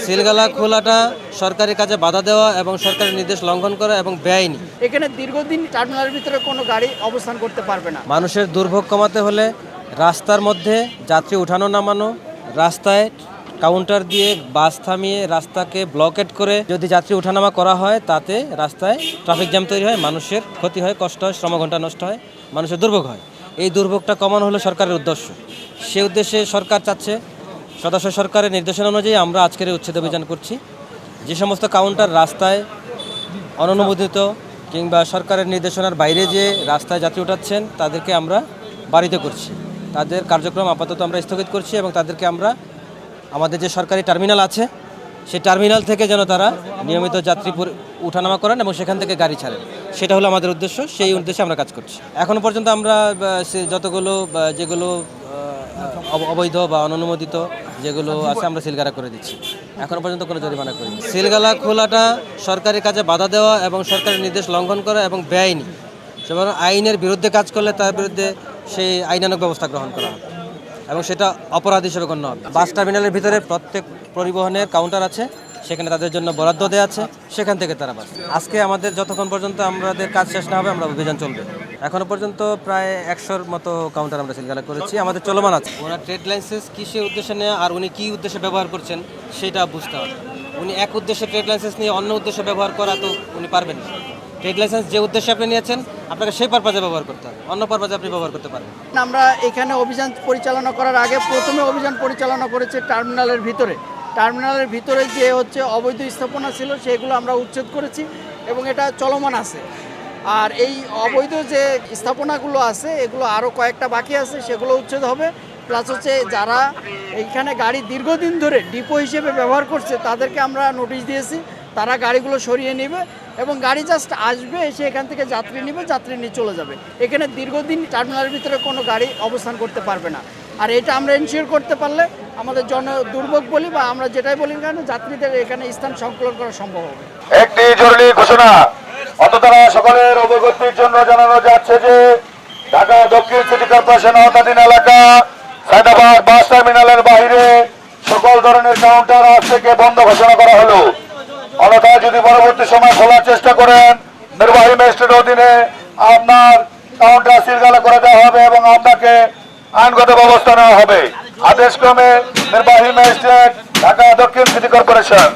সিলগালা খোলাটা সরকারি কাজে বাধা দেওয়া এবং সরকারের নির্দেশ লঙ্ঘন করা এবং বেআইনি। এখানে দীর্ঘদিন টার্মিনালের ভিতরে কোনো গাড়ি অবস্থান করতে পারবে না। মানুষের দুর্ভোগ কমাতে হলে রাস্তার মধ্যে যাত্রী উঠানো নামানো, রাস্তায় কাউন্টার দিয়ে বাস থামিয়ে রাস্তাকে ব্লকেট করে যদি যাত্রী ওঠানামা করা হয়, তাতে রাস্তায় ট্রাফিক জ্যাম তৈরি হয়, মানুষের ক্ষতি হয়, কষ্ট হয়, শ্রমঘণ্টা নষ্ট হয়, মানুষের দুর্ভোগ হয়। এই দুর্ভোগটা কমানো হলো সরকারের উদ্দেশ্য। সে উদ্দেশ্যে সরকার চাচ্ছে, সদস্য সরকারের নির্দেশনা অনুযায়ী আমরা আজকের এই উচ্ছেদ অভিযান করছি। যে সমস্ত কাউন্টার রাস্তায় অননুমোদিত কিংবা সরকারের নির্দেশনার বাইরে যে রাস্তায় যাত্রী উঠাচ্ছেন, তাদেরকে আমরা বাড়িতে করছি। তাদের কার্যক্রম আপাতত আমরা স্থগিত করছি এবং তাদেরকে আমরা আমাদের যে সরকারি টার্মিনাল আছে, সেই টার্মিনাল থেকে যেন তারা নিয়মিত যাত্রী উঠানামা করেন এবং সেখান থেকে গাড়ি ছাড়েন, সেটা হলো আমাদের উদ্দেশ্য। সেই উদ্দেশ্যে আমরা কাজ করছি। এখনও পর্যন্ত আমরা যতগুলো যেগুলো অবৈধ বা অননুমোদিত যেগুলো আছে, আমরা সিলগালা করে দিচ্ছি। এখনও পর্যন্ত কোনো জরিমানা করিনি। সিলগালা খোলাটা সরকারি কাজে বাধা দেওয়া এবং সরকারের নির্দেশ লঙ্ঘন করা এবং বেআইনি। সেবার আইনের বিরুদ্ধে কাজ করলে তার বিরুদ্ধে সেই আইনানুগ ব্যবস্থা গ্রহণ করা হবে এবং সেটা অপরাধ হিসেবে গণ্য হবে। বাস টার্মিনালের ভিতরে প্রত্যেক পরিবহনের কাউন্টার আছে, সেখানে তাদের জন্য বরাদ্দ দেওয়া আছে, সেখান থেকে তারা বাস। আজকে আমাদের যতক্ষণ পর্যন্ত আমাদের কাজ শেষ না হবে, আমরা অভিযান চলবে। এখনও পর্যন্ত প্রায় 100-র মতো কাউন্টার আমরা সিলগালা করেছি, আমাদের চলমান আছে। ওনার ট্রেড লাইসেন্স কিসের উদ্দেশ্যে নেওয়া আর উনি কী উদ্দেশ্যে ব্যবহার করছেন সেটা বুঝতে হবে। উনি এক উদ্দেশ্যে ট্রেড লাইসেন্স নিয়ে অন্য উদ্দেশ্যে ব্যবহার করা তো উনি পারবেন না। ট্রেড লাইসেন্স যে উদ্দেশ্যে আপনি নিয়েছেন, আপনাকে সেই পারপাজে ব্যবহার করতে হবে, অন্য পারপাজে আপনি ব্যবহার করতে পারবেন। আমরা এখানে অভিযান পরিচালনা করার আগে প্রথমে অভিযান পরিচালনা করেছে টার্মিনালের ভিতরে। টার্মিনালের ভিতরে যে অবৈধ স্থাপনা ছিল, সেগুলো আমরা উচ্ছেদ করেছি এবং এটা চলমান আছে। আর এই অবৈধ যে স্থাপনাগুলো আছে, এগুলো আরও কয়েকটা বাকি আছে, সেগুলো উচ্ছেদ হবে। প্লাস যারা এইখানে গাড়ি দীর্ঘদিন ধরে ডিপো হিসেবে ব্যবহার করছে, তাদেরকে আমরা নোটিশ দিয়েছি, তারা গাড়িগুলো সরিয়ে নেবে এবং গাড়ি জাস্ট আসবে, এসে এখান থেকে যাত্রী নেবে, যাত্রী নিয়ে চলে যাবে। এখানে দীর্ঘদিন টার্মিনালের ভিতরে কোনো গাড়ি অবস্থান করতে পারবে না। আর এটা আমরা এনশিওর করতে পারলে আমাদের দুর্ভোগ বলি বা আমরা যেটাই বলি কেন, যাত্রীদের এখানে স্থান সংকলন করা সম্ভব হবে। একটি জরুরি ঘোষণা অতদ্বারা সকলের অবগতির জন্য জানানো যাচ্ছে যে ঢাকা দক্ষিণ সিটি কর্পোরেশন আওতাধীন এলাকা সায়দাবাদ বাস টার্মিনালের বাইরে সকল ধরনের কাউন্টার আজ থেকে বন্ধ ঘোষণা করা হলো। অন্যথায় যদি পরবর্তী সময় খোলার চেষ্টা করেন, নির্বাহী ম্যাজিস্ট্রেটের অধীনে আপনার কাউন্টার সিলগালা করে দেওয়া হবে এবং আপনাকে আইনগত ব্যবস্থা নেওয়া হবে। আদেশক্রমে নির্বাহী ম্যাজিস্ট্রেট, ঢাকা দক্ষিণ সিটি কর্পোরেশন।